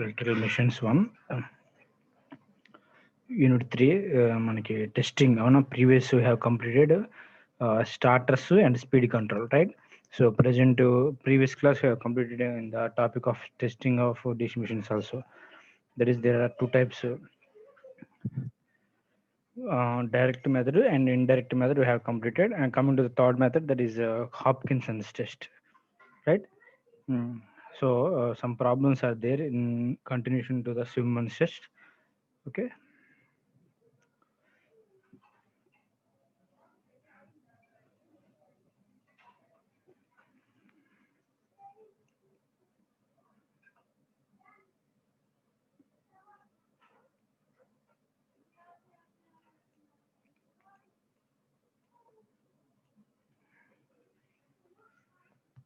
electrical machines 1 unit 3 మనకి testing అవునా previous we have completed starters and speed control, right? So present previous class we have completed in the topic of testing of DC machines also. That is, there are two types, direct method and indirect method we have completed, and coming to the third method, that is Hopkinson's test, right? So some problems are there in continuation to the Simmons test. Okay.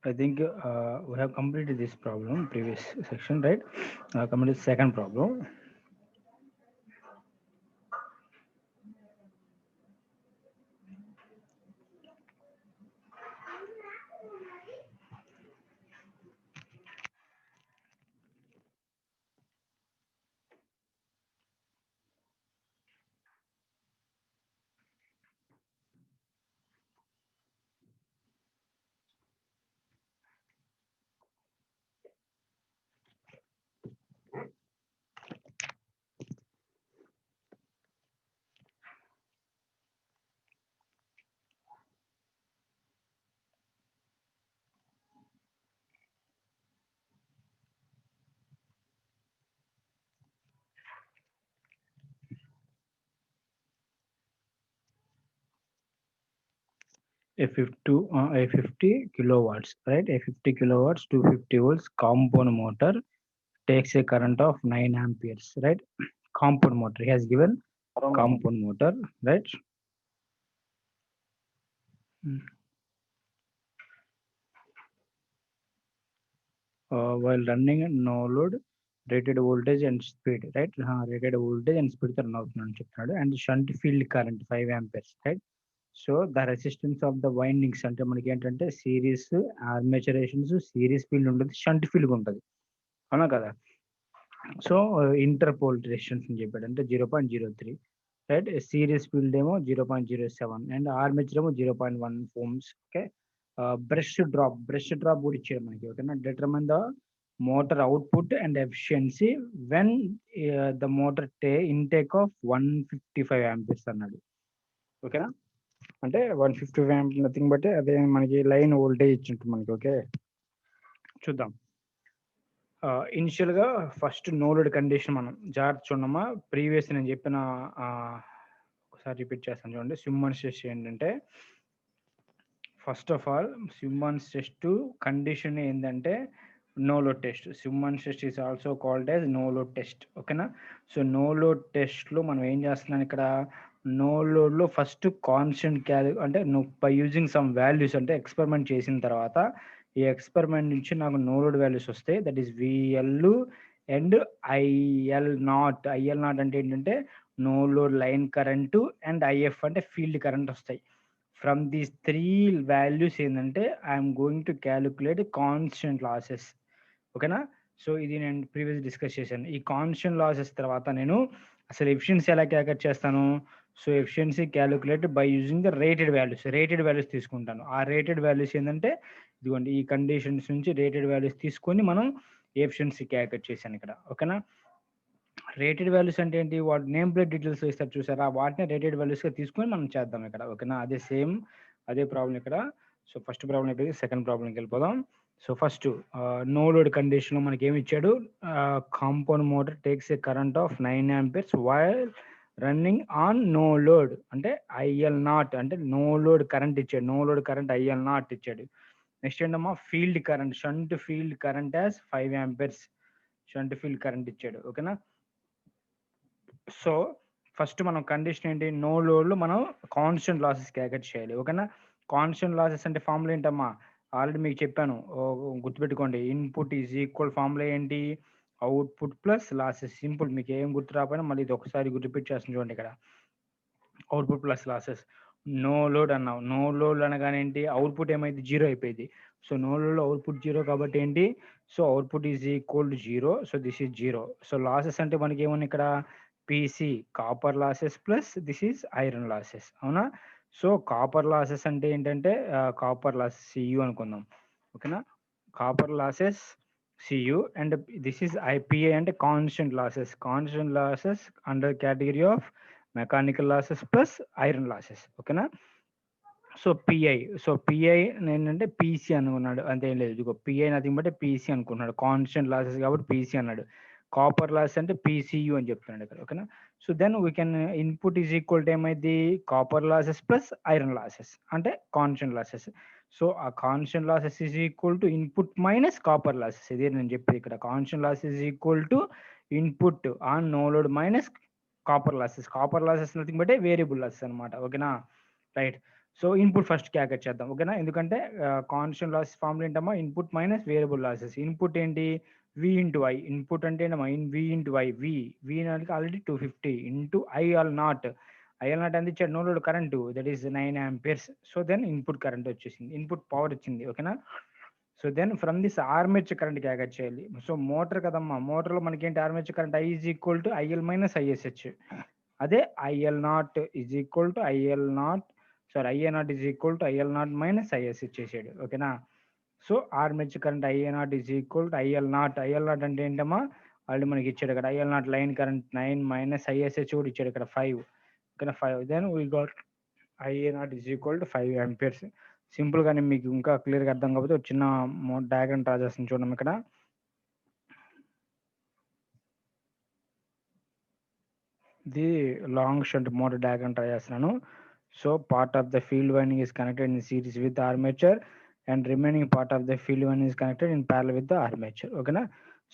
I think we have completed this problem previous section, right? Coming to the second problem. A 50 kilowatts, right? A 50 kilowatts, 250 volts compound motor takes a current of 9 amperes, right? Compound motor, he has given compound motor, right? While running no load, rated voltage and speed, right? Rated voltage and speed run అవుతుందని చెప్తున్నాడు. And shunt field current 5 amperes, right? So the resistance of the windings అంటే మనకి ఏంటంటే series ఆర్మేచరేషన్స్, series field ఉంటుంది, shunt field ఉంటుంది, అవునా కదా? So interpole resistance అని చెప్పాడు అంటే 0.03, రైట్? సిరీస్ ఫీల్డ్ ఏమో 0.07 అండ్ ఆర్మేచర్ ఏమో 0.1 ఓమ్స్. ఓకే. బ్రష్ డ్రాప్ కూడా ఇచ్చాడు మనకి. ఓకేనా? Determine the motor output and efficiency when the motor intake of 155 amperes అన్నాడు. ఓకేనా? అంటే 155 ఆంపియర్ నథింగ్ బట్ అదే మనకి లైన్ వోల్టేజ్ ఇచ్చింటుంది మనకి. ఓకే, చూద్దాం. ఇనిషియల్ గా ఫస్ట్ నో లోడ్ కండిషన్ మనం జాగ్రత్త చూడమ్మా. ప్రీవియస్ నేను చెప్పిన ఒకసారి రిపీట్ చేస్తాను చూడండి. సిమ్మన్స్ టెస్ట్ ఏంటంటే, first of all Simmons test condition ఏంటంటే no load test. Simmons test is also called as no load test. ఓకేనా? సో నో లోడ్ టెస్ట్ లో మనం ఏం చేస్తున్నాం ఇక్కడ, నో లోడ్ లో ఫస్ట్ కాన్స్టెంట్ అంటే బై యూజింగ్ సమ్ వాల్యూస్, అంటే ఎక్స్పెరిమెంట్ చేసిన తర్వాత ఈ ఎక్స్పెరిమెంట్ నుంచి నాకు నో లోడ్ వాల్యూస్ వస్తాయి. That is VL and IL nought. IL not అంటే ఏంటంటే no load line current, and if అంటే ఫీల్డ్ కరెంట్ వస్తాయి. ఫ్రమ్ దీస్ త్రీ వాల్యూస్ ఏంటంటే I'm going to calculate constant losses. ఓకేనా? సో ఇది నేను ప్రీవియస్ డిస్కస్ చేశాను. ఈ కాన్స్టెంట్ లాసెస్ తర్వాత నేను అసలు ఎఫిషియన్సీ ఎలా క్యాలిక్యులేట్ చేస్తాను. So efficiency calculate by using the rated values తీసుకుంటాను. ఆ రేటెడ్ వాల్యూస్ ఏంటంటే ఇదిగోండి, ఈ కండిషన్స్ నుంచి రేటెడ్ వాల్యూస్ తీసుకొని మనం ఎఫిషియన్సీ క్యాలిక్యులేట్ చేశాను ఇక్కడ. ఓకేనా? రేటెడ్ వాల్యూస్ అంటే ఏంటి, వాటి నేమ్ ప్లేట్ డీటెయిల్స్ ఇస్తారు చూసారా, వాటిని రేటెడ్ వాల్యూస్గా తీసుకొని మనం చేద్దాం ఇక్కడ. ఓకేనా? అదే ప్రాబ్లం ఇక్కడ. సో ఫస్ట్ ప్రాబ్లం అయిపోయింది, సెకండ్ ప్రాబ్లంకి వెళ్ళిపోదాం. So first no load condition లో మనకి ఏమి ఇచ్చాడు, compound motor takes a current of 9 amperes while running on no load, అంటే ఐఎల్ నాట్, అంటే నో లోడ్ కరెంట్ ఇచ్చాడు. No load current IL naught ఇచ్చాడు. నెక్స్ట్ ఏంటమ్మా, field current, shunt field current as 5 amperes, shunt field current ఇచ్చాడు. ఓకేనా? So first మనం condition ఏంటి, no load లో మనం కాన్స్టెంట్ లాసెస్ క్యాలిక్యులేట్ చేయాలి. ఓకేనా? కాన్స్టెంట్ లాసెస్ అంటే ఫార్ములా ఏంటమ్మా, ఆల్రెడీ మీకు చెప్పాను, గుర్తుపెట్టుకోండి. ఇన్పుట్ ఈజ్ ఈక్వల్, ఫార్ములా ఏంటి, అవుట్పుట్ ప్లస్ లాసెస్. సింపుల్, మీకు ఏం గుర్తు రాకపోయినా మళ్ళీ ఇది ఒకసారి రిపీట్ చేస్తాను చూడండి ఇక్కడ. Output plus losses. No load అన్నావు, నో లోడ్ అనగానే ఏంటి, అవుట్పుట్ ఏమైంది, జీరో అయిపోయింది. So no load output zero కాబట్టి ఏంటి, so output is equal to 0. So this is 0. So losses అంటే మనకి ఏమన్నా ఇక్కడ PC copper losses plus this is iron losses, అవునా? సో కాపర్ లాసెస్ అంటే ఏంటంటే కాపర్ లాస్ సియు అనుకుందాం, ఓకేనా? Copper losses CU and this is IPA అంటే constant losses under category of mechanical losses plus iron losses, ఓకేనా? So PI ఏంటంటే PC అనుకున్నాడు, అంతేం లేదు. ఇదిగో పిఐ నథింగ్ బట్ పీసీ అనుకున్నాడు, కాన్స్టెంట్ లాసెస్ కాబట్టి పీసీ అన్నాడు. కాపర్ లాస్ అంటే పీసీయు అని చెప్తున్నాడు ఇక్కడ, ఓకేనా? So then we can input is equal to ఏమైంది, copper losses plus iron losses అంటే కాన్స్టెంట్ లాసెస్. సో ఆ constant losses is equal to input minus copper losses. ఇదే నేను చెప్పేది ఇక్కడ, constant loss is equal to input on no load minus copper losses nothing but variable losses అనమాట, ఓకేనా? Right. So input first calculate చేద్దాం, ఓకేనా? ఎందుకంటే కాన్స్టెంట్ లాస్ ఫార్ములా ఏంటమ్మా, input minus variable losses. Input ఏంటి, వి ఇంటూ ఐ. ఇన్పుట్ అంటే ఏంటమ్మా, వి into I. వి అంటే ఆల్రెడీ 250 ఇంటూ ఐఎల్ నాట్. ఎంత ఇచ్చాడు, no load current that is 9 amperes. So then input current వచ్చేసింది, ఇన్పుట్ పవర్ వచ్చింది, ఓకేనా? So then from this armature current calculate చేయాలి. సో మోటార్ కదమ్మా, మోటార్లో మనకి ఏంటి, armature current I is equal to IL minus ISH. అదే IL nought is equal to IL nought IA not is equal to IL nought minus IS ఇచ్చేసాడు, ఓకేనా? So armature current IA not is equal to IL not అంటే ఏంటమ్మా, already మనకి ఇచ్చాడు ఇక్కడ IL naught line current 9 minus ISH కూడా ఇచ్చాడు ఇక్కడ 5, ఓకేనా? 5 then we got IA not is equal to 5 amperes. Simple గానే మీకు ఇంకా క్లియర్గా అర్థం కాకపోతే ఒక చిన్న డయాగ్రామ్ డ్రా చేస్తాను చూడండి ఇక్కడ. ఇది long shunt motor diagram draw చేస్తున్నాను. So part of the field winding is connected in series with the armature and remaining part of the field winding is connected in parallel with the armature, ఓకేనా?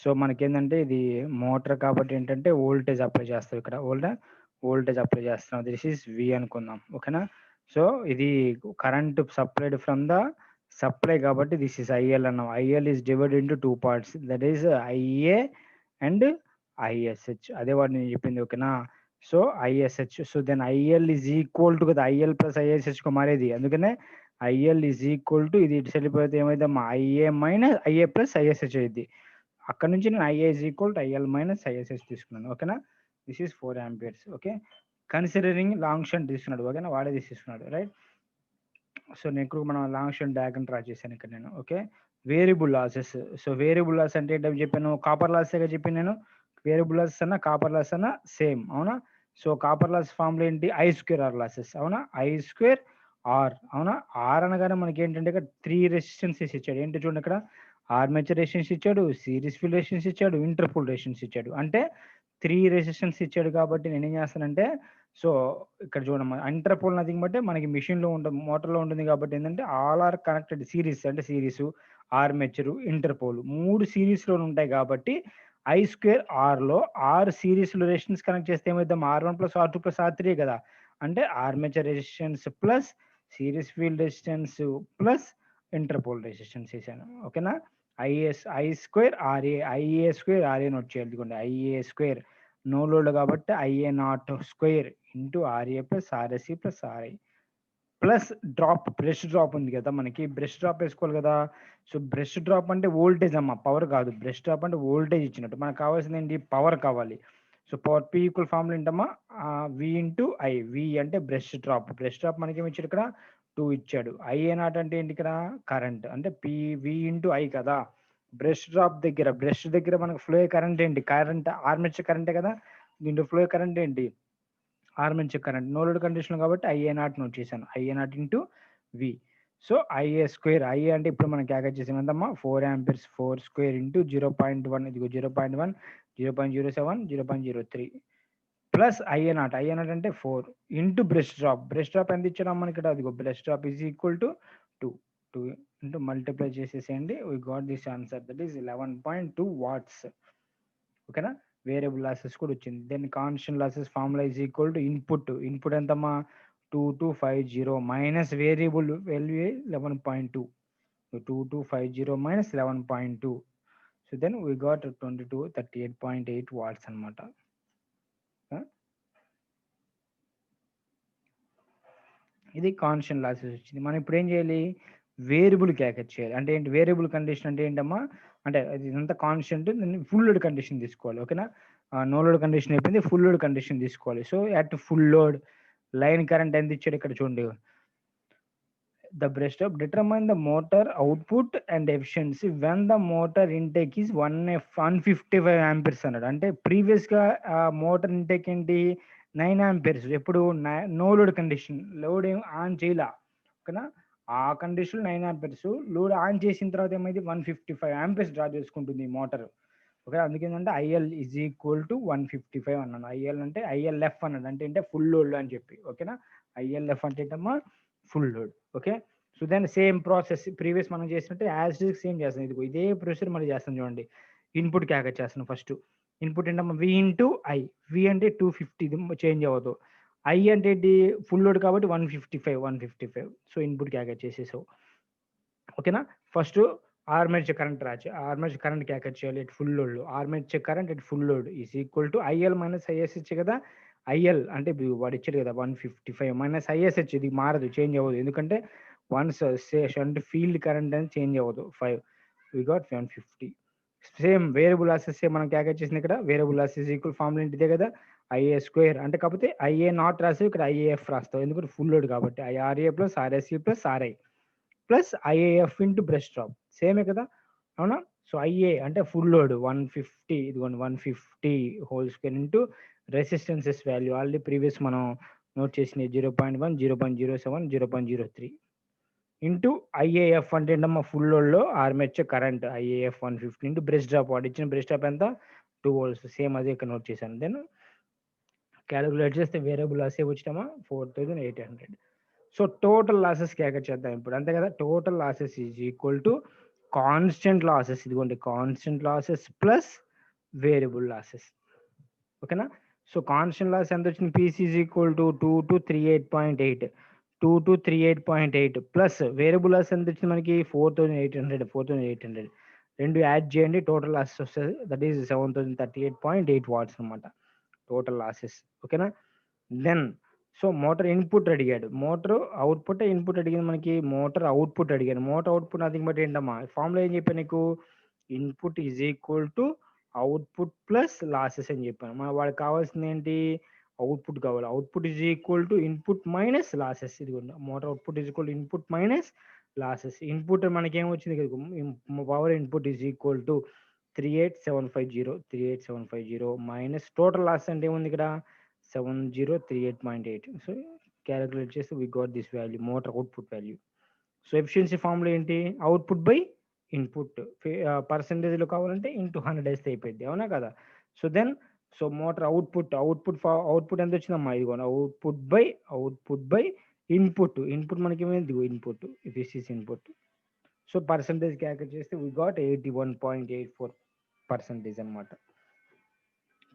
So మనకి ఏంటంటే ఇది motor కాబట్టి ఏంటంటే voltage apply చేస్తాం ఇక్కడ, voltage apply చేస్తున్నాం. This is V అనుకుందాం, ఓకేనా? సో ఇది current supplied from the supply కాబట్టి దిస్ ఈస్ ఐఎల్ అన్నాం. IL is divide into 2 parts, that is IA and ISH. అదే వాడు నేను చెప్పింది, ఓకేనా? So ISH. So then IL is equal to కదా, ఐఎల్ ప్లస్ ఐఎస్హెచ్ మారేది, అందుకనే ఐఎల్ ఈజ్ ఈక్వల్ టు ఇది ఇటు వెళ్ళిపోతే ఏమైందమ్మా, IA minus IA plus ISH అయింది. అక్కడ నుంచి నేను IA is equal to IL minus ISH తీసుకున్నాను, ఓకేనా? This is 4 amperes, okay? Considering long shunt తీసుకున్నాడు, ఓకేనా? వాడే తీసుకున్నాడు, రైట్? సో నేను మనం లాంగ్ షంట్ డయాగ్రమ్ డ్రా చేశాను ఇక్కడ నేను, okay? Variable losses. So variable loss అంటే ఏంటని చెప్పాను, కాపర్ లాసెగా చెప్పాను నేను. వేరియబుల్ లాస్ అన్న కాపర్ లాస్ అన్న సేమ్, అవునా? సో కాపర్ లాస్ ఫార్ములా ఏంటి, ఐ స్క్వేర్ ఆర్ లాసెస్, అవునా? ఐ స్క్వేర్ ఆర్, అవునా? ఆర్ అనగానే మనకి ఏంటంటే ఇక్కడ 3 రెసిస్టెన్సెస్ ఇచ్చాడు. ఏంటి చూడండి ఇక్కడ, ఆర్మేచర్ రెసిస్టెన్స్ ఇచ్చాడు, సిరీస్ ఫీల్డ్ రెసిస్టెన్స్ ఇచ్చాడు, ఇంటర్పోల్ రెసిస్టెన్స్ ఇచ్చాడు. అంటే 3 రెసిస్టెన్స్ ఇచ్చాడు కాబట్టి నేను ఏం చేస్తానంటే, సో ఇక్కడ చూడమ్మా, ఇంటర్పోల్ నథింగ్ బట్టే మనకి మిషన్ లో ఉంటుంది, మోటార్ లో ఉంటుంది కాబట్టి ఏంటంటే ఆల్ ఆర్ కనెక్టెడ్ సిరీస్, అంటే సిరీస్ ఆర్మేచర్ ఇంటర్పోల్ 3 సిరీస్ లో ఉంటాయి కాబట్టి ఐ స్క్వేర్ ఆర్ లో ఆర్ సిరీస్ లో రెసిస్టెన్స్ కనెక్ట్ చేస్తే ఏమైద్దాం, R1 plus R2 plus R3 కదా. అంటే armature resistance plus series field resistance plus interpole resistance వేసాను, ఓకేనా? I square RA, IA square RA note చేయాలి. ఐఏ స్క్వేర్ నో లోడ్ కాబట్టి IA naught square into RA plus RSC plus RI plus drop, brush drop ఉంది కదా మనకి, brush drop వేసుకోవాలి కదా. So brush drop అంటే వోల్టేజ్ అమ్మ, పవర్ కాదు. బ్రష్ డ్రాప్ అంటే వోల్టేజ్ ఇచ్చినట్టు, మనకు కావాల్సింది ఏంటి, పవర్ కావాలి. So power P equal formula ఏంటమ్మా, వి ఇంటూ ఐ. వి అంటే బ్రష్ డ్రాప్ మనకి ఏమి ఇచ్చాడు ఇక్కడ 2 ఇచ్చాడు. ఐఏ నాట్ అంటే ఏంటి ఇక్కడ, కరెంట్ అంటే పి వి ఇంటూ ఐ కదా. బ్రష్ దగ్గర మనకు ఫ్లో కరెంట్ ఏంటి, కరెంట్ ఆర్మేచర్ కరెంటే కదా. దీంట్లో ఫ్లో కరెంట్ ఏంటి, armature current. No load condition కాబట్టి ఐఏ నాట్ నోట్ చేశాను, IA naught into V. So IA square, IA అంటే ఇప్పుడు మనం క్యాల్కులేట్ చేసాం ఎంతమ్మా, 4 ఆంపియర్స్. 4 స్క్వేర్ ఇంటూ 0.1, ఇదిగో 0.1, 0.07, 0.03 ప్లస్ ఐఏ నాట్ అంటే 4 ఇంటూ బ్రష్ డ్రాప్ ఎంత ఇచ్చాడు మనకి ఇక్కడ, అదిగో brush drop is equal to 2 into multiply చేసేసేయండి. We got this answer, that is 11.2 watts, ఓకేనా? వేరియబుల్ లాసెస్ కూడా వచ్చింది. Then constant losses formula is equal to input ఎంతమ్మా, 2250 minus variable value 11.2, 2250 minus 11.2. So then we got 38.8 watts అనమాట. ఇది constant losses వచ్చింది. మనం ఇప్పుడు ఏం చేయాలి, వేరియబుల్ క్యాల్కులేట్ చేయాలి. అంటే ఏంటి వేరియబుల్ కండిషన్ అంటే ఏంటమ్మా, అంటే అది ఇదంతా కాన్స్టెంట్. ఫుల్ లోడ్ కండిషన్ తీసుకోవాలి. ఓకేనా. నో లోడ్ కండిషన్ అయిపోయింది, ఫుల్ లోడ్ కండిషన్ తీసుకోవాలి. So at full load line current ఎంత ఇచ్చాడు ఇక్కడ చూడండి. The breaststroke determine the motor output and efficiency when the motor intake is 155 amperes అన్నాడు. అంటే ప్రీవియస్ గా మోటార్ ఇంటేక్ ఏంటి 9 amperes. ఎప్పుడు నో లోడ్ కండిషన్, లోడ్ ఏం ఆన్ చేయాల. ఓకేనా. ఆ కండిషన్ 9 amperes, లోడ్ ఆన్ చేసిన తర్వాత ఏమైంది 155 amperes డ్రా చేసుకుంటుంది ఈ మోటార్. ఓకే. అందుకేంటంటే ఐఎల్ ఈజ్ ఈక్వల్ టు 155 అన్నాను. ఐఎల్ అంటే ఐఎల్ఎఫ్ అన్నాడు, అంటే ఫుల్ లోడ్ అని చెప్పి. ఓకేనా. ఐఎల్ఎఫ్ అంటే ఏంటమ్మా full load. Okay. So then same process previous మనం చేసినట్టు యాజ్ సేమ్ చేస్తాం. ఇది ఇదే ప్రొసీజర్ మళ్ళీ చేస్తాం చూడండి. ఇన్పుట్ క్యాల్కులేట్ చేస్తాను. ఫస్ట్ ఇన్పుట్ ఏంటమ్మా వి ఇంటూ ఐ. వి అంటే 250, ఇది చేంజ్ అవ్వదు. ఐ అంటే ఏంటి ఫుల్ లోడ్ కాబట్టి 155. సో ఇన్పుట్ క్యాల్కులేట్ చేసేసావు. ఓకేనా. ఫస్ట్ ఆర్మేచర్ కరెంట్ రాచి, ఆర్మేచర్ కరెంట్ క్యాల్కులేట్ చేయాలి at full load. Armature current at full load is equal to IL minus IS ఇచ్చే కదా. ఐఎల్ అంటే వాడు ఇచ్చాడు కదా 155 మైనస్ ఐఎస్హెచ్, ఇది మారదు, చేంజ్ అవ్వదు. ఎందుకంటే వన్స్ అంటే ఫీల్డ్ కరెంట్ అనేది చేంజ్ అవ్వదు. 5 V got 150. Same variable losses మనం క్యాల్కులేట్ చేసింది ఇక్కడ. వేరియబుల్ లాసెస్ ఈక్వల్ ఫార్ములా ఏంటిదే కదా ఐఏ స్క్వేర్. అంటే కాకపోతే ఐఏ నాట్ రాస్తావు, ఇక్కడ ఐఏఎఫ్ రాస్తావు, ఎందుకంటే ఫుల్ లోడ్ కాబట్టి. IRA plus RSC plus RI plus IAF into brush drop సేమే కదా, అవునా. సో ఐఏ అంటే ఫుల్ లోడ్ 150, ఇదిగోండి 150 whole square into resistances value already previous మనం నోట్ చేసిన 0.1, 0.07, 0.03 ఇంటూ ఐఏఎఫ్ అంటే ఏంటమ్మా ఫుల్ లోడ్లో armature current IAF 150 into brush drop. వాడు ఇచ్చిన బ్రెస్ట్ డ్రాప్ ఎంత 2 volts. సేమ్ అదే ఇక్కడ నోట్ చేశాను. దెన్ క్యాలిక్యులేట్ చేస్తే వేరియబుల్ లాస్ వచ్చినామా 4800. సో టోటల్ లాసెస్ క్యాల్కులేట్ చేద్దాం ఇప్పుడు, అంతే కదా. Total losses is equal to constant losses, ఇదిగోండి constant losses plus variable losses. ఓకేనా. సో కాన్స్టెంట్ లాస్ ఎంత వచ్చింది, PC is equal to 2238.8, 2238.8 plus variable loss ఎంత వచ్చింది మనకి 4800. రెండు యాడ్ చేయండి, టోటల్ లాసెస్ వస్తుంది. దట్ ఈస్ 7038.8 watts అనమాట టోటల్ లాసెస్. ఓకేనా. దెన్ సో మోటార్ ఇన్పుట్ అడిగాడు, మోటార్ అవుట్పుట్ ఇన్పుట్ అడిగింది మనకి. మోటార్ అవుట్పుట్ అడిగాడు. మోటార్ అవుట్పుట్ నథింగ్ బట్ ఏంటమ్మా ఫార్ములా ఏం చెప్పాను నీకు, input is equal to output plus losses అని చెప్పాను. మన వాడికి కావాల్సింది ఏంటి, అవుట్పుట్ కావాలి. Output is equal to input minus losses. ఇది motor output is equal to input minus losses. Input మనకి ఏం వచ్చింది కదా, power input is equal to 38750 minus total loss అంటే ఏముంది ఇక్కడ 7038.8. సో క్యాలిక్యులేట్ చేస్తే we got this value, motor output value. So efficiency formula ఏంటి, అవుట్పుట్ బై ఇన్పుట్. పర్సంటేజ్లో కావాలంటే ఇంటూ 100 వేస్తే అయిపోయింది, అవునా కదా. So then so motor output ఎంత వచ్చిందమ్మా, ఇదిగో అవుట్పుట్ బై ఇన్పుట్. ఇన్పుట్ మనకి ఏమైంది, input, this is input. So percentage calculate చేస్తే వి గాట్ 81.84% అనమాట.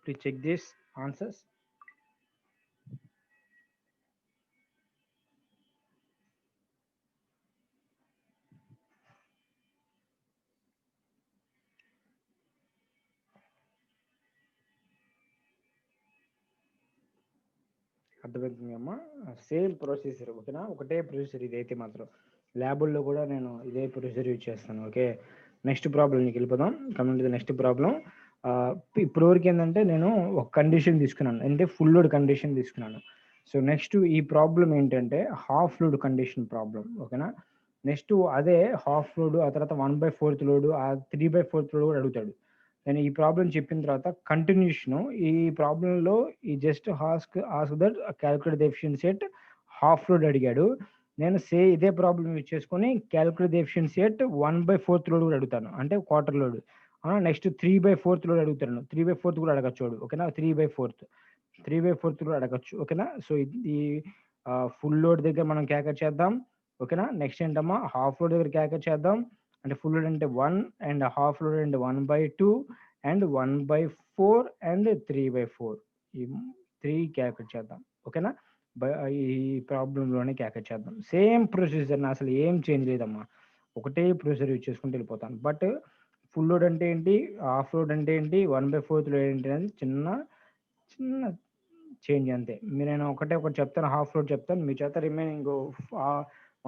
Please check this answers. అర్థమవుతుందమ్మా. Same procedure. ఓకేనా, ఒకటే ప్రొసీజర్ ఇదైతే మాత్రం. ల్యాబుల్లో కూడా నేను ఇదే ప్రొసీజర్ యూజ్ చేస్తాను. ఓకే. నెక్స్ట్ ప్రాబ్లంకి వెళ్ళిపోదాం. Coming to the next problem. ఇప్పుడు వరకు ఏంటంటే నేను ఒక కండిషన్ తీసుకున్నాను, అంటే ఫుల్ లోడ్ కండిషన్ తీసుకున్నాను. సో నెక్స్ట్ ఈ ప్రాబ్లం ఏంటంటే హాఫ్ లోడ్ కండిషన్ ప్రాబ్లం. ఓకేనా. నెక్స్ట్ అదే హాఫ్ లోడ్, ఆ తర్వాత 1/4 లోడ్, ఆ 3/4 లోడ్ కూడా అడుగుతాడు. నేను ఈ ప్రాబ్లం చెప్పిన తర్వాత కంటిన్యూషన్ ఈ ప్రాబ్లంలో ఈ just ask that calculate the efficiency at half load అడిగాడు. నేను ఇదే ప్రాబ్లం యూజ్ చేసుకొని calculate the efficiency at 1/4 load కూడా అడుగుతాను, అంటే క్వార్టర్ లోడ్. నెక్స్ట్ 3/4 లోడ్ అడుగుతాను. 3/4 కూడా అడగచ్చు. ఓకేనా. 3/4 కూడా అడగచ్చు. ఓకేనా. సో ఇది ఫుల్ లోడ్ దగ్గర మనం క్యాల్కులేట్ చేద్దాం. ఓకేనా. నెక్స్ట్ ఏంటమ్మా హాఫ్ లోడ్ దగ్గర క్యాల్కులేట్ చేద్దాం. అంటే ఫుల్ లోడ్ అంటే 1 అండ్ హాఫ్ లోడ్ అంటే 1/2 అండ్ 1/4 అండ్ 3/4. ఈ 3 క్యాల్కులేట్ చేద్దాం. ఓకేనా. ఈ ప్రాబ్లంలోనే క్యాల్కులేట్ చేద్దాం. సేమ్ ప్రొసీజర్, అసలు ఏం చేంజ్ లేదమ్మా, ఒకటే ప్రొసీజర్ యూజ్ చేసుకుంటూ వెళ్ళిపోతాను. బట్ ఫుల్ లోడ్ అంటే ఏంటి, హాఫ్ లోడ్ అంటే ఏంటి, 1/4 లోడ్ ఏంటి అనేది చిన్న చిన్న చేంజ్ అంతే. నేను ఒకటి చెప్తాను, హాఫ్ లోడ్ చెప్తాను, మీ చేత రిమైనింగ్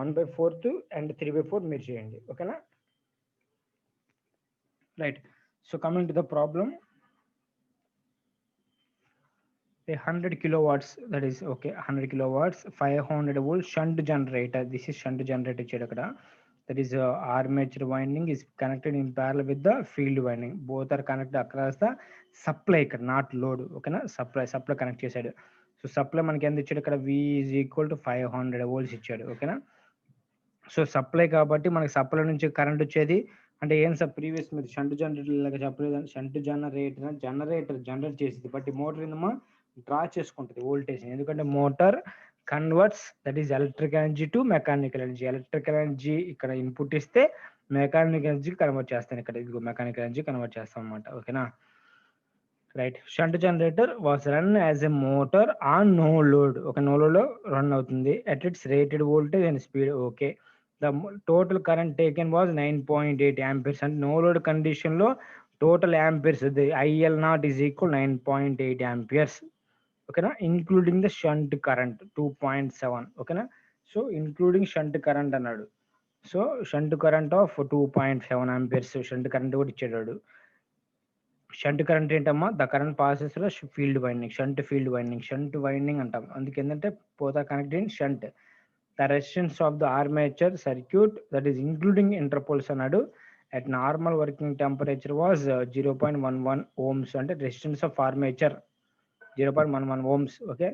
1/4 అండ్ 3/4 మీరు చేయండి. ఓకేనా. right? So coming to the problem, a 100 kilowatts, that is okay, 100 kilowatts, 500 volt shunt generator. This is shunt generator ఇచ్చాడు అక్కడ. That is armature winding is connected in parallel with the field winding. Both are connected across the supply ఇక్కడ, not load. ఓకేనా, supply connect చేశాడు. So supply మనకి ఎంత ఇచ్చాడు ఇక్కడ, V is equal to 500 volts ఇచ్చాడు. ఓకేనా, సో సప్లై కాబట్టి మనకి సప్లై నుంచి కరెంట్ వచ్చేది అంటే ఏం సార్, ప్రీవియస్ మీరు షంట్ జనరేటర్ లాగా చెప్పలేదు. షంట్ జనరేటర్ జనరేట్ చేసేది, బట్ ఈ మోటార్ ఏందమ్మా డ్రా చేసుకుంటుంది వోల్టేజ్. ఎందుకంటే motor converts, that is electrical energy to mechanical energy. Electrical energy ఇక్కడ ఇన్పుట్ ఇస్తే మెకానికల్ ఎనర్జీ కన్వర్ట్ చేస్తాను ఇక్కడ, ఇదిగో మెకానికల్ ఎనర్జీ కన్వర్ట్ చేస్తాం అనమాట. ఓకేనా, right. Shunt generator was run as a motor on no load. ఒక నో లోడ్ లో రన్ అవుతుంది at its rated voltage and speed. Okay, the total current taken was 9.8 amperes. అంటే నో లోడ్ కండిషన్ లో total amperes IL not is equal 9.8 amperes. ఓకేనా, including the shunt current 2.7. ఓకేనా, so including shunt current అన్నాడు. So shunt current of 2.7 amperes shunt current కూడా ఇచ్చాడు. Shunt current ఏంటమ్మా, the current passes లో field winding, shunt field winding, shunt winding అంటాం. అందుకే ఏంటంటే పోతా connect in shunt. The resistance of the armature circuit, that is including interpoles అన్నాడు. At normal working temperature was 0.11 ohms. అంటే resistance of armature 0.11 ohms. Okay,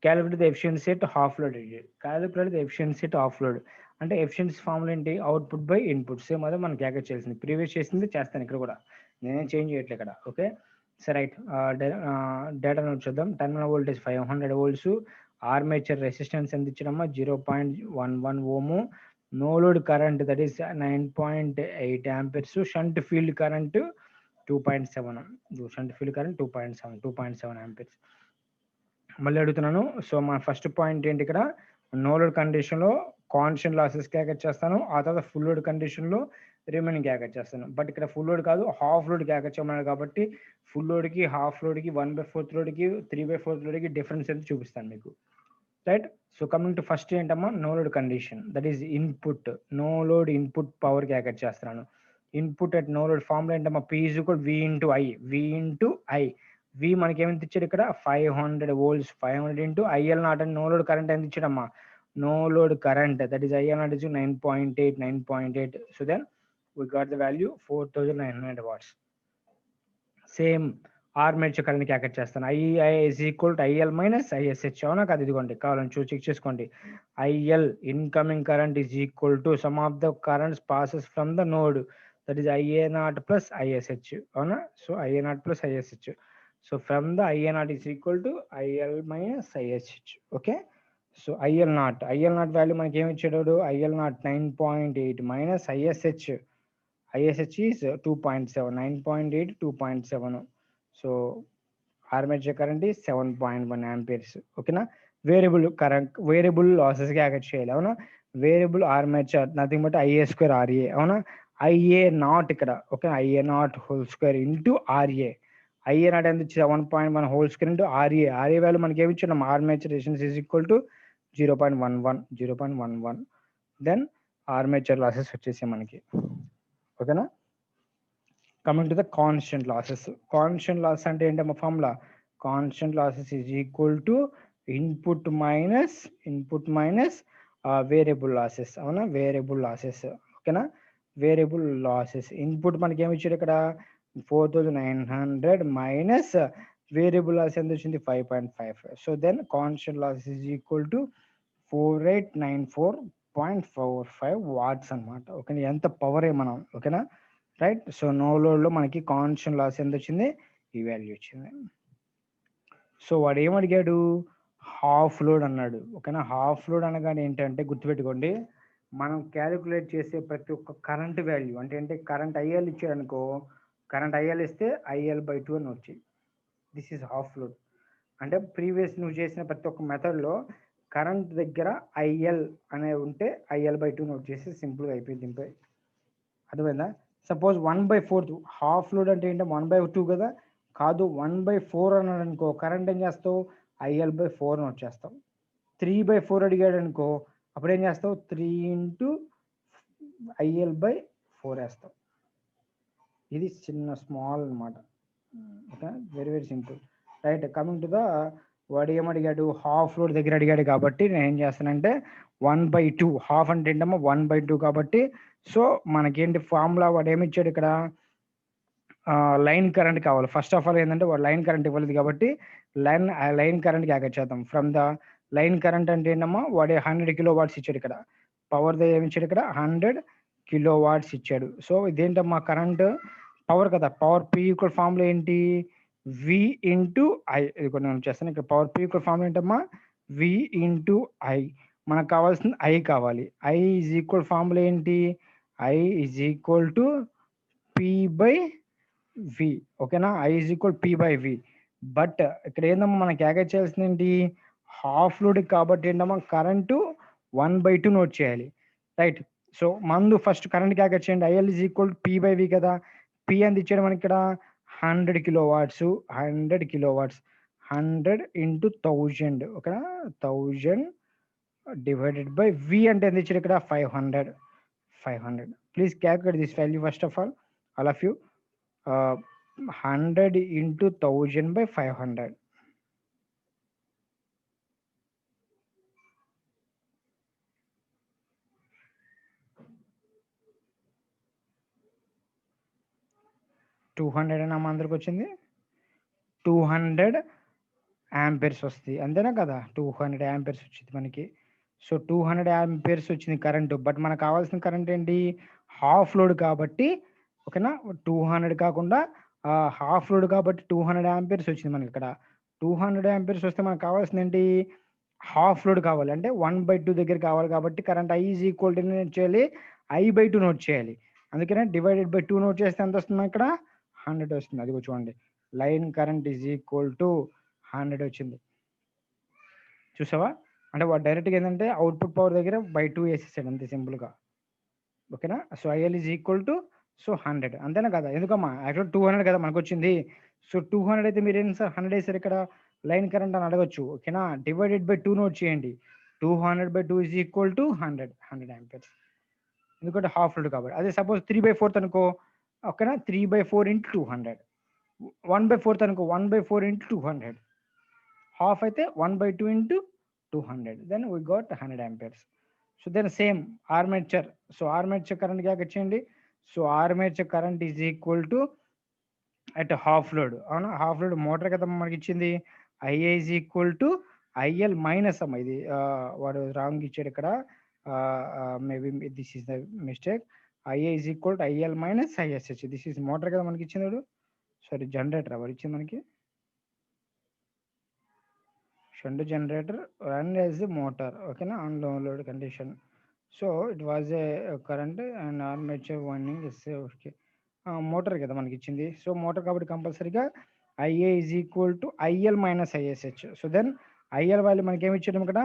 calculate the efficiency at half load. Calculate the efficiency at half load అంటే efficiency formula ఏంటి, output by input. Same అదే మనం calculate చేసింది, previous చేసింది చేస్తాను ఇక్కడ కూడా, నేనేం చేంజ్ చేయట్లేదు ఇక్కడ. ఓకే, సరే రైట్. డేటా నోట్ చూద్దాం. Terminal voltage 500 volts, armature resistance ఎంత ఇచ్చాడమ్మా 0.11 ohm, no load current that is 9.8 amperes, shunt field current 2.7, shunt field current 2.7 amperes. మళ్ళీ అడుగుతున్నాను. సో మన ఫస్ట్ పాయింట్ ఏంటి ఇక్కడ, నో లోడ్ కండిషన్ లో కాన్స్టెంట్ లాసెస్ క్యాకెట్ చేస్తాను, ఆ తర్వాత ఫుల్ లోడ్ కండిషన్ లో రిమైనింగ్ క్యాకెట్ చేస్తాను. బట్ ఇక్కడ ఫుల్ లోడ్ కాదు, హాఫ్ లోడ్ క్యాకెట్ చేయమన్నాడు కాబట్టి ఫుల్ లోడ్ కి, హాఫ్ లోడ్ కి, 1/4 లోడ్ కి, 3/4 లోడ్ కి డిఫరెన్స్ ఎంత చూపిస్తాను మీకు, right. So coming to first ఏంటమ్మా, no load condition, that is input. No load input power క్యాకెట్ చేస్తున్నాను. Input at no load formula ఏంటమ్మా, P is equal V into I. V మనకి ఏమైంది ఇచ్చాడు ఇక్కడ 500 volts, 500 into IL naught and no load current ఎంత ఇచ్చాడమ్మా, no load current that is IL naught is 9.8. So then we got the value 4900 watts. Same armature current క్యాకెట్ చేస్తాను. II is equal to IL minus ISH. అవునా కాదు, ఇదిగోండి కావాలని check చేసుకోండి. IL incoming current is equal to sum of the currents passes from the node, that is IA naught plus ISH. అవునా, so IA naught plus ISH. So from the IA naught is equal to IL minus ISH. Okay, so IL naught value మనకి ఏమి ఇచ్చాడు, IL naught 9.8 minus ISH is 2.7, 9.8 2.7. సో armature current is 7.1 amperes. ఓకేనా, variable losses క్యాకెట్ చేయాలి. అవునా, variable armature nothing but IA² RA. అవునా, IA naught ఇక్కడ, okay, IA naught whole square into RA. IA naught ఎంత 7.1 whole square into RA. Value మనకి ఏమి ఇచ్చాం, armature resistance is equal to 0.11. Then armature losses వచ్చేసి మనకి. ఓకేనా, coming to the constant losses. Constant loss అంటే ఏంటమ్మా formula, constant losses is equal to input minus variable losses. అవునా, వేరియబుల్ లాసెస్. ఓకేనా, వేరియబుల్ లాసెస్ ఇన్పుట్ మనకి ఏమి ఇచ్చాడు ఇక్కడ 4900 మైనస్ వేరియబుల్ లాస్ ఎంత వచ్చింది 5.55. So then constant loss is equal to 4894.45 watts అనమాట. ఓకేనా, ఎంత పవర్ మనం. ఓకేనా, రైట్. సో నో లోడ్ లో మనకి కాన్స్టెంట్ లాస్ ఎంత వచ్చింది, ఈ వాల్యూ వచ్చింది. సో వాడు ఏమడిగాడు, హాఫ్ లోడ్ అన్నాడు. ఓకేనా, హాఫ్ లోడ్ అనగానే ఏంటంటే గుర్తుపెట్టుకోండి, మనం క్యాలిక్యులేట్ చేసే ప్రతి ఒక్క కరెంట్ వాల్యూ అంటే కరెంట్ IL ఇచ్చాడు అనుకో, కరెంట్ IL ఇస్తే IL/2 అని వచ్చాయి. This is half load. అంటే ప్రీవియస్ నువ్వు చేసిన ప్రతి ఒక్క మెథడ్లో కరెంట్ దగ్గర IL అనే ఉంటే IL/2 నోట్ చేసి సింపుల్గా అయిపోయింది. అర్థమైందా? సపోజ్ 1/4 హాఫ్ లోడ్ అంటే ఏంటో 1/2 కదా, కాదు 1/4 అన్నాడు అనుకో, కరెంట్ ఏం చేస్తావు IL/4 నోట్ చేస్తావు. 3/4 అడిగాడు అనుకో, అప్పుడు ఏం చేస్తావు 3 into IL/4 వేస్తావు. ఇది చిన్న స్మాల్ అనమాట. Okay, very very simple. Right, coming to the వాడు ఏమడిగాడు, హాఫ్ లోడ్ దగ్గర అడిగాడు కాబట్టి నేను ఏం చేస్తానంటే 1/2. హాఫ్ అంటే ఏంటమ్మా 1/2 కాబట్టి సో మనకేంటి ఫార్ములా వాడు ఏమి ఇచ్చాడు ఇక్కడ, లైన్ కరెంట్ కావాలి. ఫస్ట్ ఆఫ్ ఆల్ ఏంటంటే వాడు లైన్ కరెంట్ ఇవ్వలేదు కాబట్టి లైన్ కరెంట్ క్యాకెట్ చేద్దాం. ఫ్రమ్ ద లైన్ కరెంట్ అంటే ఏంటమ్మా వాడు 100 కిలో వాట్స్ ఇచ్చాడు ఇక్కడ. పవర్ ఏమి ఇచ్చాడు ఇక్కడ 100 కిలో వాట్స్ ఇచ్చాడు. సో ఇదేంటమ్మా కరెంట్ పవర్ కదా, పవర్ పి ఈక్వల్ ఫార్ములా ఏంటి, వి ఇంటూ ఐ. ఇది కొన్ని నేను చేస్తాను ఇక్కడ. పవర్ పి ఈక్వల్ ఫార్ములా ఏంటమ్మా వి ఇంటూ ఐ. మనకు కావాల్సింది ఐ కావాలి. ఐ ఈజ్ ఈక్వల్ ఫార్ములా ఏంటి, I is equal to P by V. ఓకేనా, I is equal P by V. But ఇక్కడ ఏందమ్మా మనకి క్యాల్కులేట్ చేయాల్సింది ఏంటి, హాఫ్ లోడ్ కాబట్టి ఏంటమ్మా కరెంటు 1/2 నోట్ చేయాలి. రైట్, సో మందు ఫస్ట్ కరెంట్ క్యాల్కులేట్ చేయండి. IL is equal P by V కదా. పి అని ఇచ్చాడు మనకి ఇక్కడ 100 kilo watts. 100 kilo watts 100 into 1000. ఓకేనా, 1000 డివైడెడ్ బై వి అంటే ఎంత ఇచ్చాడు ఇక్కడ 500. 500. Please calculate this value first of all of you. 100 into 1000 by 500. $200 అన్న అందరికి వచ్చింది. 200 యాంపియర్స్ వస్తుంది అంతేనా కదా. 200 యాంపియర్స్ వచ్చింది మనకి. సో 200 యాంపియర్స్ వచ్చింది కరెంటు. బట్ మనకు కావాల్సిన కరెంట్ ఏంటి, హాఫ్ లోడ్ కాబట్టి. ఓకేనా, 200 కాకుండా హాఫ్ లోడ్ కాబట్టి 200 యాంపియర్స్ వచ్చింది మనకి ఇక్కడ. 200 యాంపియర్స్ వస్తే మనకు కావాల్సింది ఏంటి, హాఫ్ లోడ్ కావాలి అంటే 1/2 దగ్గర కావాలి కాబట్టి current I is equal to note చేయాలి, I/2 నోట్ చేయాలి. అందుకనే డివైడెడ్ బై 2 నోట్ చేస్తే ఎంత వస్తుంది ఇక్కడ 100 వస్తుంది. అది చూడండి, line current is equal to 100 వచ్చింది. చూసావా, అంటే వాడు డైరెక్ట్గా ఏంటంటే అవుట్పుట్ పవర్ దగ్గర బై 2 వేసేసాడు అంతే సింపుల్గా. ఓకేనా, so IL is equal to 100 అంతేనా కదా. ఎందుకమ్మా యాక్చువల్ 200 కదా మనకు వచ్చింది. సో 200 అయితే మీరు ఏంటి సార్ 100 వేసారు ఇక్కడ లైన్ కరెంట్ అని అడగచ్చు. ఓకేనా, డివైడెడ్ బై 2 నోట్ చేయండి. 200/2 ఈజ్ ఈక్వల్ టు 100 యాంపియర్స్. ఎందుకంటే హాఫ్ లోడ్ కాబట్టి. అదే సపోజ్ 3/4 అనుకో, ఓకేనా, 3/4 ఇంటూ 200. 1/4 అనుకో, 1/4 ఇంటూ 200. హాఫ్ అయితే 1/2 into 200. Then we got 100 amperes. So then same armature. So armature current calculate చేయండి. So armature current is equal to at half load. అవునా, half load motor కదా మనకి ఇచ్చింది. IA is equal to IL minus అమ్మ. ఇది వాడు wrong ఇచ్చాడు ఇక్కడ. Maybe this is the mistake. IA is equal to IL minus ISH. This is motor కదా మనకి ఇచ్చింది వాడు. సారీ, జనరేటర్ వాడు ఇచ్చింది మనకి. Shunt generator run as the motor. ఓకేనా, on low load condition. So it was a current and armature winding is okay. Motor కదా మనకి ఇచ్చింది. సో మోటార్ కాబట్టి కంపల్సరీగా IA is equal to IL minus ISH. So then IL value మనకి ఏమి ఇచ్చాడు ఇక్కడ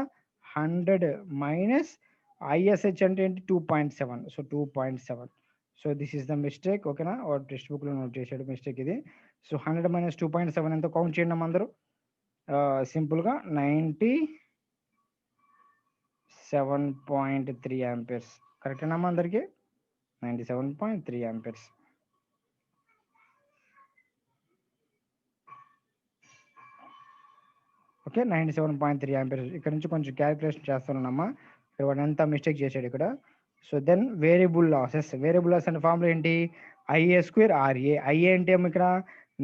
100 మైనస్ ఐఎస్హెచ్ అంటే ఏంటి 2.7. So 2.7. So this is the mistake. ఓకేనా, టెక్స్ట్ బుక్ లో నోట్ చేసాడు మిస్టేక్ ఇది. సో 100 మైనస్ 2.7 ఎంతో కౌంట్ చేయండి అమ్మ అందరూ. సింపుల్గా 97.3 యాంపియర్స్. కరెక్టేనా అమ్మ అందరికి, 97.3 యాంపియర్స్. Okay, 97.3 amperes. ఇక్కడ నుంచి కొంచెం క్యాలిక్యులేషన్ చేస్తున్నానమ్మా. ఇక్కడ వాడు ఎంత మిస్టేక్ చేశాడు ఇక్కడ. So then variable losses. Variable loss అంటే ఫార్ములా ఏంటి, ఐఏ స్క్వేర్ ఆర్ఏ. ఐఏ అంటే ఏమో ఇక్కడ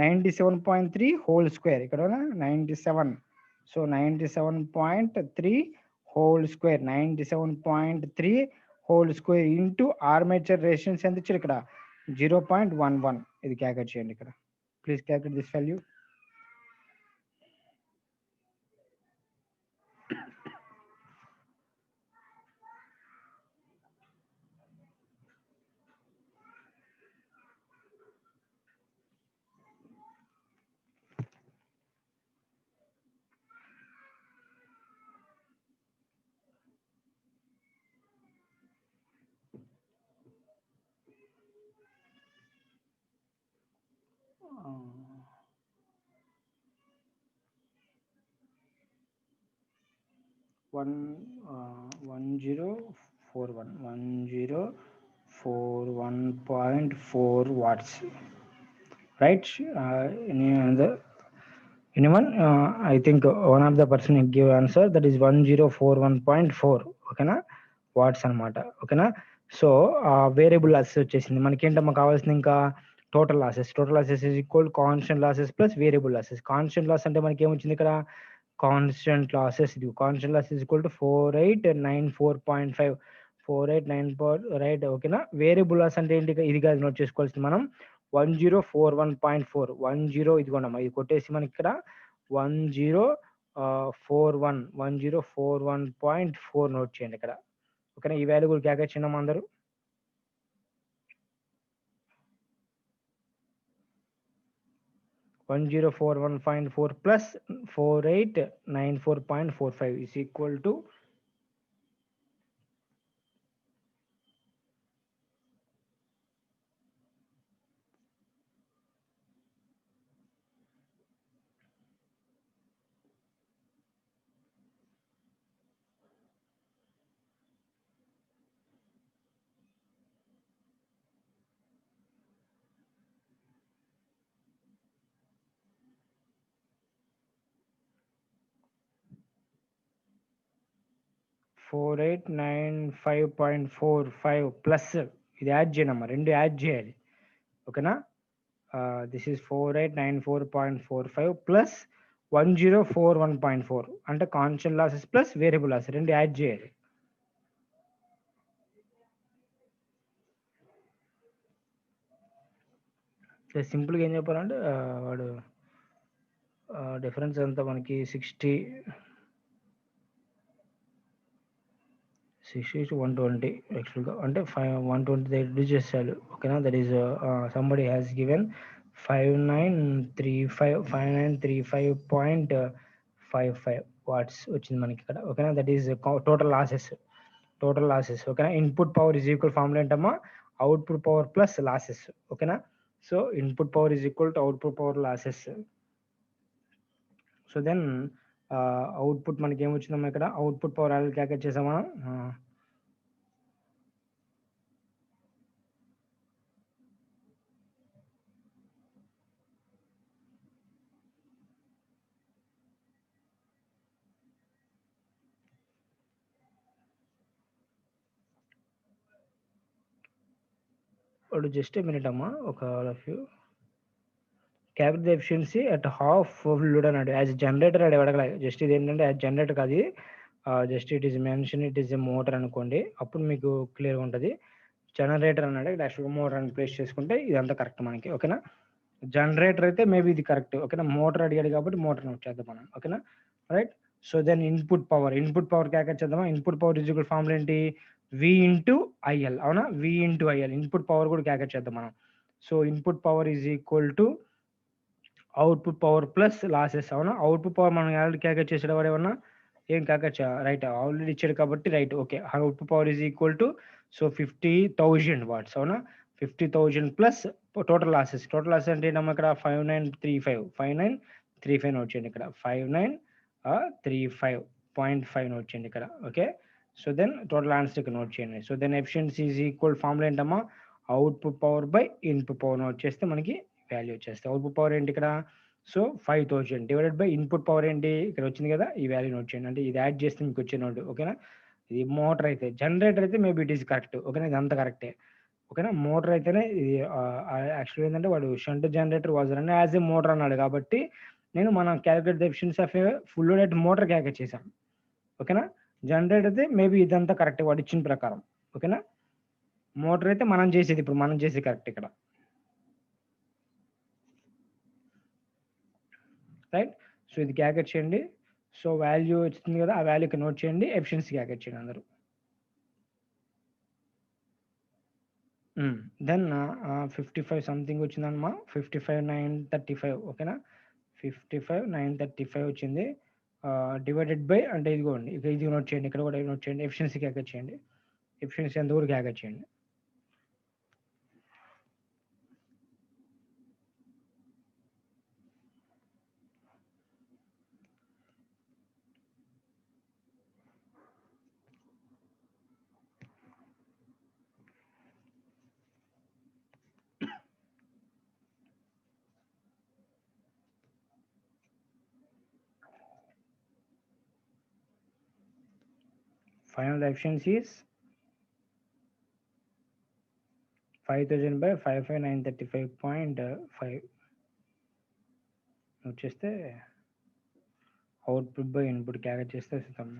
97.3 హోల్ స్క్వేర్. ఇక్కడ 97. So 97.3 whole square. 97.3 whole square into armature resistance ఎంత ఇచ్చారు ఇక్కడ 0.11. ఇది క్యాల్కులేట్ చేయండి ఇక్కడ. Please calculate this value. One 1041. 141.4 watts, right? Any other, anyone? I think one of the person give answer, that is 1041.4, ఓకేనా, watts అనమాట, ఓకేనా. సో వేరియబుల్ లాసెస్ వచ్చేసింది మనకి. ఏంటమ్మా కావాల్సింది ఇంకా? Total losses. Total losses is equal constant losses plus variable losses. Constant loss అంటే మనకి ఏమొచ్చింది ఇక్కడ? కాన్స్టెంట్ లాసెస్, ఇది constant loss is equal to 4894.5, 4894, right, ఓకేనా. వేరియబుల్ లాస్ అంటే ఏంటి? ఇది కాదు నోట్ చేసుకోవాల్సింది మనం, 1041.4, 10, ఇదిగోండమ్మా, ఇది కొట్టేసి మనకి ఇక్కడ 1041 నోట్ చేయండి ఇక్కడ, ఓకేనా. ఈ వాల్యూ కూడా క్యాకెట్ చేయండి అందరూ. 1041.4 plus 4894.45 is equal to 4895.45 plus ఇది యాడ్ చేయనమ్మా, రెండు యాడ్ చేయాలి, ఓకేనా. దిస్ ఈస్ 4894.45 ప్లస్ 1041.4 అంటే constant losses plus variable losses రెండు యాడ్ చేయాలి. సింపుల్గా ఏం చెప్పాలంటే వాడు డిఫరెన్స్ అంతా మనకి 60 to 120 యాక్చువల్గా, అంటే 120 రెడ్యూస్ చేశాడు, ఓకేనా. That is somebody has given 5935.55 watts వచ్చింది మనకి ఇక్కడ, ఓకేనా. That is total losses. ఓకేనా. Input power is equal formula ఏంటమ్మా? అవుట్పుట్ పవర్ ప్లస్ లాసెస్, ఓకేనా. So input power is equal to output power losses. So then output మనకి ఏమొచ్చిందమ్మా ఇక్కడ? అవుట్పుట్ పవర్ వాల్యూ క్యాల్కులేట్ చేసామా? వాడు జస్ట్ ఏ మినిట్ అమ్మా, ఒక all of you calculate the efficiency at half full load అన్నాడు. As generator అని అడగలే, జస్ట్ ఇది ఏంటంటే యాజ్ జనరేటర్ కాదు, just it is mention it is a motor అనుకోండి, అప్పుడు మీకు క్లియర్గా ఉంటుంది. జనరేటర్ అన్నాడు, యాక్చువల్గా మోటార్ అని ప్లేస్ చేసుకుంటే ఇదంతా కరెక్ట్ మనకి, ఓకేనా. జనరేటర్ అయితే మేబీ ఇది కరెక్ట్, ఓకేనా. మోటార్ అడిగాడు కాబట్టి మోటార్ వచ్చేద్దాం మనం, ఓకేనా, right. So then input power calculate చేద్దామా? Input power is equal formula ఏంటి? వి ఇంటూ ఐఎల్, అవునా. V into IL input power కూడా క్యాల్కులేట్ చేద్దాం మనం. So input power is equal to output power plus losses, అవునా. అవుట్పుట్ పవర్ మనం already calculate చేసాడు వాడు, ఏమన్నా ఏం క్యాల్కులేట్ రైట్, ఆల్రెడీ ఇచ్చాడు కాబట్టి right, okay. Output power is equal to so 50,000 watts, అవునా. 50,000 ప్లస్ టోటల్ లాసెస్ అంటే ఏంటమ్మా ఇక్కడ? 5935 నోట్ చేయండి ఇక్కడ, 5935.5 నోట్ చేయండి ఇక్కడ, okay. So then total answer ఇక్కడ నోట్ చేయండి. So then efficiency is equal formula ఏంటమ్మా? Output power by input power note చేస్తే మనకి వాల్యూ వచ్చేస్తాయి. అవుట్పుట్ పవర్ ఏంటి ఇక్కడ? So 5000 divided by input power ఏంటి ఇక్కడ వచ్చింది కదా, ఈ వాల్యూ నోట్ చేయండి. అంటే ఇది యాడ్ చేస్తే మీకు వచ్చే నోట్, ఓకేనా. ఇది మోటార్ అయితే, జనరేటర్ అయితే మేబీ ఇట్ ఈస్ కరెక్ట్, ఓకేనా. ఇదంతా కరెక్టే, ఓకేనా. మోటార్ అయితేనే ఇది యాక్చువల్ ఏంటంటే వాడు shunt generator was run as a motor అన్నాడు కాబట్టి నేను మనం calculate the efficiency of full loaded motor calculate చేశాం, ఓకేనా. జనరేటర్ అయితే మేబీ ఇదంతా కరెక్ట్ వాడు ఇచ్చిన ప్రకారం, ఓకేనా. మోటార్ అయితే మనం చేసేది, ఇప్పుడు మనం చేసేది కరెక్ట్ ఇక్కడ, రైట్. సో ఇది క్యాల్కులేట్ చేయండి. సో వాల్యూ వచ్చింది కదా, ఆ వాల్యూకి నోట్ చేయండి, ఎఫిషియన్సీ క్యాల్కులేట్ చేయండి అందరూ. దెన్ 55 సంథింగ్ వచ్చిందమ్మా, 55,935, ఓకేనా. 55,935 వచ్చింది, డివైడెడ్ బై అంటే ఇదిగోండి, ఇక ఇది నోట్ చేయండి, ఇక్కడ కూడా నోట్ చేయండి, ఎఫిషియన్సీ క్యాల్కులేట్ చేయండి. ఎఫిషియన్సీ ఎంత కూడా క్యాల్కులేట్ చేయండి. final efficiency is 5000 by 55935.5 వచ్చేస్తే అవుట్పుట్ బై ఇన్పుట్ క్యారెక్ట్ చేస్తే వస్తాం.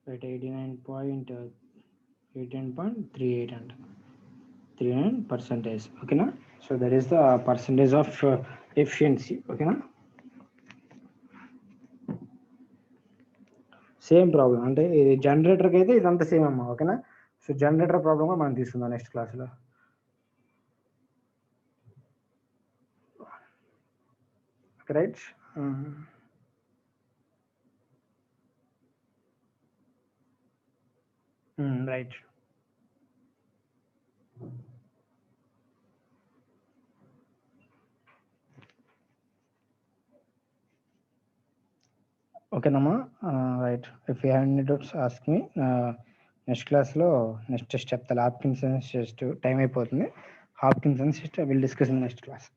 రైట్ 89.38 అంట 39%. ఓకేనా. So that is the percentage of efficiency. ఓకేనా. సేమ్ ప్రాబ్లం అంటే ఇది జనరేటర్కి అయితే ఇదంతా సేమ్ అమ్మా. ఓకేనా. సో జనరేటర్ ప్రాబ్లమ్ కూడా మనం తీసుకుందాం నెక్స్ట్ క్లాస్లో. రైట్. రైట్. ఓకేనమ్మా. Right. If you have any doubts ask me. Next క్లాస్లో నెక్స్ట్ టెస్ట్ చెప్తా. హాప్కిన్సన్స్ టెస్ట్ టైం అయిపోతుంది. Hopkinson's test will discuss in next class.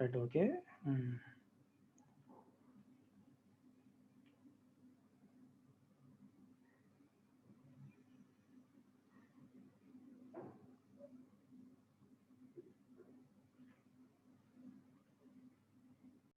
Right. Okay.